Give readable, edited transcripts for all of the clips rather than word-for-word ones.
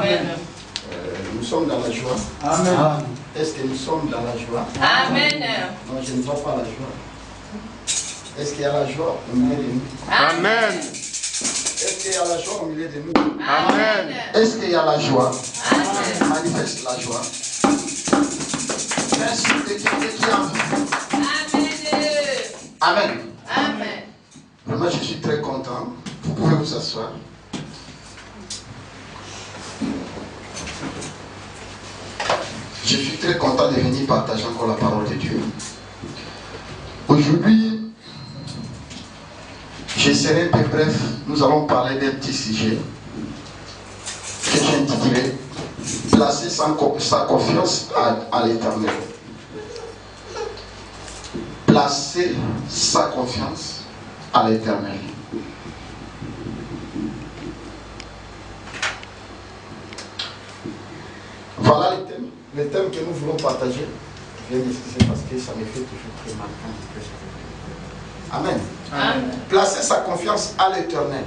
Amen. Nous sommes dans la joie. Amen. Est-ce que nous sommes dans la joie? Amen. Non, je ne vois pas la joie. Est-ce qu'il y a la joie au milieu de nous? Amen. Est-ce qu'il y a la joie au milieu de nous? Amen. Est-ce qu'il y a la joie? Amen. Manifeste la joie. Merci de quelqu'un qui a envie. Amen. Amen. Amen. Vraiment, je suis très content. Vous pouvez vous asseoir. Je suis très content de venir partager encore la parole de Dieu. Aujourd'hui, je serai un peu bref. Nous allons parler d'un petit sujet que j'ai intitulé « Placer sa confiance à l'Éternel ». Placer sa confiance à l'Éternel. Voilà le thème que nous voulons partager. Je viens d'excuser parce que ça me fait toujours très mal quand je prêche. Amen. Amen. Placer sa confiance à l'Éternel.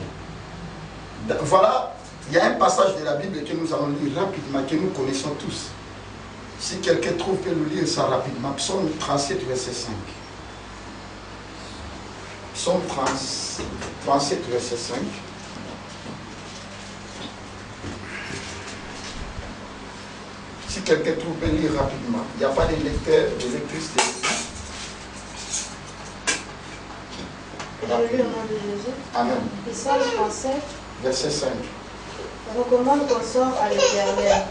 Voilà, il y a un passage de la Bible que nous allons lire rapidement, que nous connaissons tous. Si quelqu'un trouve, peut nous lire ça rapidement. Psaume 37, verset 5. Psaume 37, verset 5. Si quelqu'un trouve, peut lire rapidement. Il n'y a pas de lecteur, de lectrice. Je lis au nom de Jésus. Amen. Psalm 37, Verset 5. recommande ton sort à l'Éternel.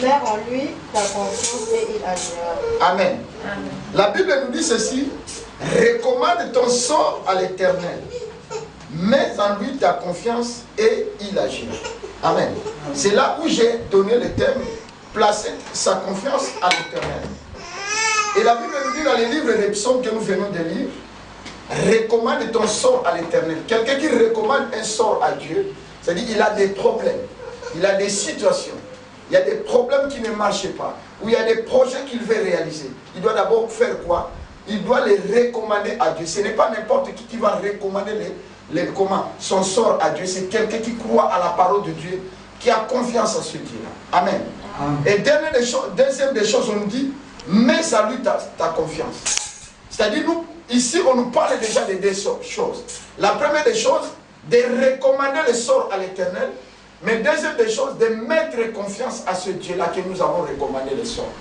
Mets en lui ta confiance et il agira. Amen. Amen. La Bible nous dit ceci. Recommande ton sort à l'Éternel. Mets en lui ta confiance et il agira. Amen. C'est là où j'ai donné le thème. Placer sa confiance à l'Éternel. Et la Bible nous dit dans les livres des psaumes que nous venons de lire, recommande ton sort à l'Éternel. Quelqu'un qui recommande un sort à Dieu, c'est-à-dire qu'il a des problèmes, il a des situations, il y a des problèmes qui ne marchent pas, ou il y a des projets qu'il veut réaliser. Il doit d'abord faire quoi? Il doit les recommander à Dieu. Ce n'est pas n'importe qui va recommander son sort à Dieu. C'est quelqu'un qui croit à la parole de Dieu, qui a confiance à ce Dieu-là. Amen. Et deuxième des choses, on nous dit, mets à lui ta confiance. C'est-à-dire, nous, ici, on nous parle déjà de deux choses. La première des choses, de recommander le sort à l'Éternel. Mais deuxième des choses, de mettre confiance à ce Dieu-là que nous avons recommandé le sort.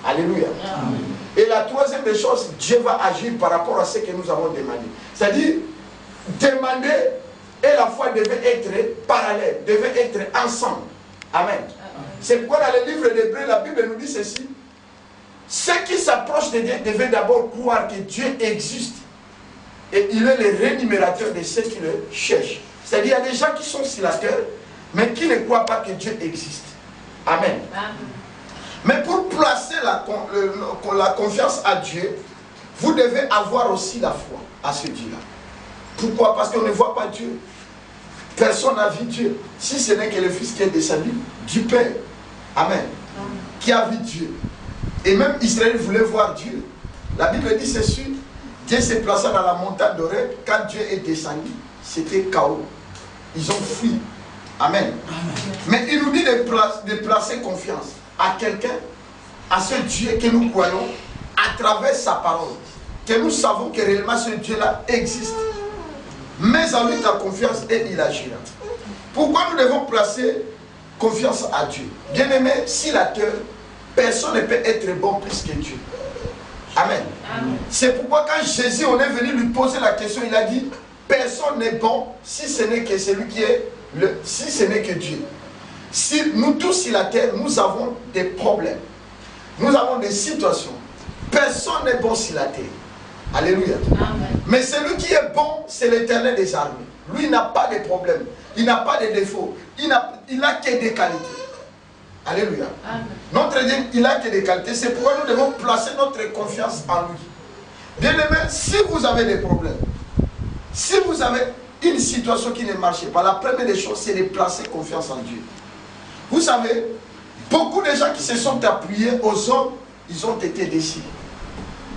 Alléluia. Amen. Et la troisième des choses, Dieu va agir par rapport à ce que nous avons demandé. C'est-à-dire, demander et la foi devait être parallèle, devait être ensemble. Amen. C'est pourquoi dans le livre d'Hébreux, la Bible nous dit ceci. Ceux qui s'approchent de Dieu devaient d'abord croire que Dieu existe. Et il est le rémunérateur de ceux qui le cherchent. C'est-à-dire, il y a des gens qui sont sur la terre, mais qui ne croient pas que Dieu existe. Amen. Amen. Mais pour placer la confiance à Dieu, vous devez avoir aussi la foi à ce Dieu-là. Pourquoi? Parce qu'on ne voit pas Dieu. Personne n'a vu Dieu. Si ce n'est que le Fils qui est descendu du Père. Amen. Amen. Qui a vu Dieu. Et même Israël voulait voir Dieu. La Bible dit ceci. Dieu s'est placé dans la montagne d'Oreb. Quand Dieu est descendu, c'était chaos. Ils ont fui. Amen. Amen. Mais il nous dit de placer confiance à quelqu'un, à ce Dieu que nous croyons, à travers sa parole. Que nous savons que réellement ce Dieu-là existe. Mets en lui ta confiance et il agira. Pourquoi nous devons placer confiance à Dieu? Bien aimé, si la terre, personne ne peut être bon plus que Dieu. Amen. Amen. C'est pourquoi quand Jésus, on est venu lui poser la question, il a dit, personne n'est bon si ce n'est que celui qui est si ce n'est que Dieu. Si nous tous sur la terre, nous avons des problèmes. Nous avons des situations. Personne n'est bon sur la terre. Alléluia. Amen. Mais celui qui est bon, c'est l'Éternel des armées. Lui, il n'a pas de problème. Il n'a pas de défauts. Il n'a que des qualités. Alléluia. Amen. Notre Dieu, il n'a que des qualités. C'est pourquoi nous devons placer notre confiance en lui. Bien aimé, si vous avez des problèmes, si vous avez une situation qui ne marche pas, la première des choses, c'est de placer confiance en Dieu. Vous savez, beaucoup de gens qui se sont appuyés aux hommes, ils ont été déçus.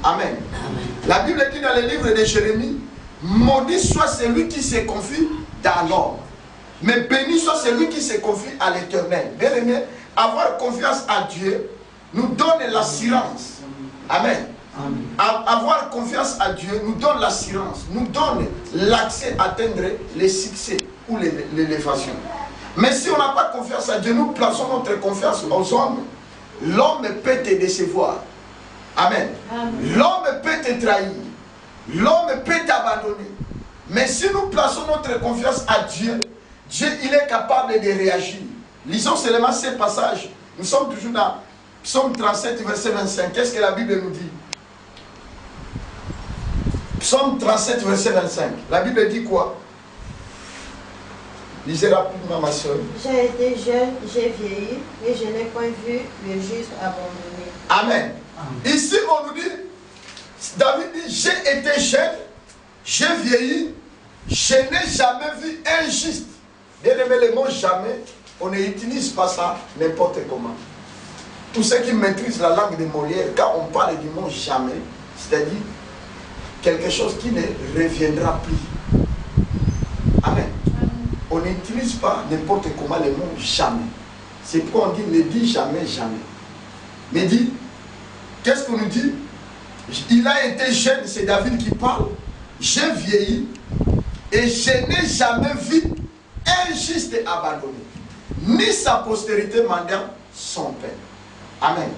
Amen. Amen. La Bible dit dans le livre de Jérémie, maudit soit celui qui se confie dans l'homme. Mais béni soit celui qui se confie à l'Éternel. Bien aimé, avoir confiance à Dieu nous donne l'assurance. Amen. Avoir confiance à Dieu nous donne l'assurance, nous donne l'accès à atteindre les succès ou l'élévation. Mais si on n'a pas confiance à Dieu, nous plaçons notre confiance aux hommes, l'homme peut te décevoir. Amen. L'homme peut te trahir. L'homme peut t'abandonner. Mais si nous plaçons notre confiance à Dieu, Dieu, il est capable de réagir. Lisons seulement ces passages. Nous sommes toujours dans Psaume 37, verset 25. Qu'est-ce que la Bible nous dit? Psaume 37, verset 25. La Bible dit quoi? Lisez rapidement, ma soeur. J'ai été jeune, j'ai vieilli, et je n'ai point vu le juste abandonné. Amen. Ici, on nous dit, David dit, j'ai été jeune, j'ai vieilli, je n'ai jamais vu un juste. Bien aimé, le mot jamais, on n'utilise pas ça n'importe comment. Tous ceux qui maîtrisent la langue de Molière, quand on parle du mot jamais, c'est-à-dire quelque chose qui ne reviendra plus. Amen. On n'utilise pas n'importe comment le mot jamais. C'est pourquoi on dit ne dis jamais, jamais. Mais dit, qu'est-ce qu'on nous dit? Il a été jeune, c'est David qui parle. J'ai vieilli et je n'ai jamais vu un juste abandonné, ni sa postérité mendiant son père. Amen.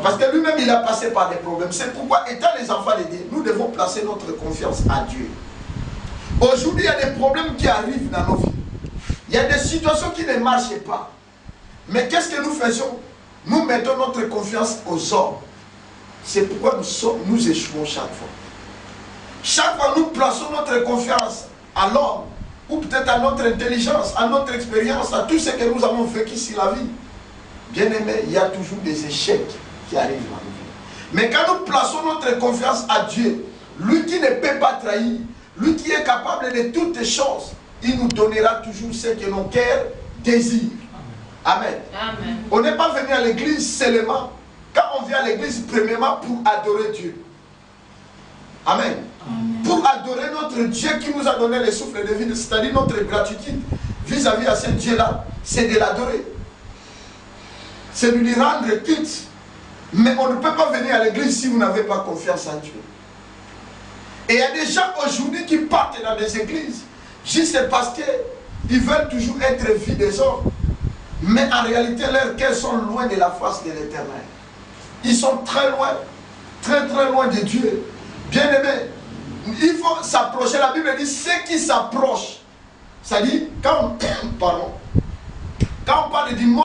Parce que lui-même, il a passé par des problèmes. C'est pourquoi, étant les enfants de Dieu, nous devons placer notre confiance à Dieu. Aujourd'hui, il y a des problèmes qui arrivent dans nos vies. Il y a des situations qui ne marchent pas. Mais qu'est-ce que nous faisons? Nous mettons notre confiance aux hommes. C'est pourquoi nous échouons chaque fois. Chaque fois, nous plaçons notre confiance à l'homme, ou peut-être à notre intelligence, à notre expérience, à tout ce que nous avons vécu ici la vie. Bien aimé, il y a toujours des échecs qui arrivent dans nos vies. Mais quand nous plaçons notre confiance à Dieu, lui qui ne peut pas trahir, lui qui est capable de toutes choses, il nous donnera toujours ce que nos cœurs désirent. Amen. Amen. On n'est pas venu à l'église seulement. Quand on vient à l'église, premièrement pour adorer Dieu. Amen. Amen. Pour adorer notre Dieu qui nous a donné le souffle de vie, c'est-à-dire notre gratitude vis-à-vis à ce Dieu-là, c'est de l'adorer. C'est de lui rendre culte. Mais on ne peut pas venir à l'église si vous n'avez pas confiance en Dieu. Et il y a des gens aujourd'hui qui partent dans des églises juste parce qu'ils veulent toujours être vus des hommes. Mais en réalité, leurs cœurs sont loin de la face de l'Éternel. Ils sont très loin, très très loin de Dieu. Bien aimé, il faut s'approcher. La Bible dit ceux qui s'approchent. C'est-à-dire, quand on parle du monde,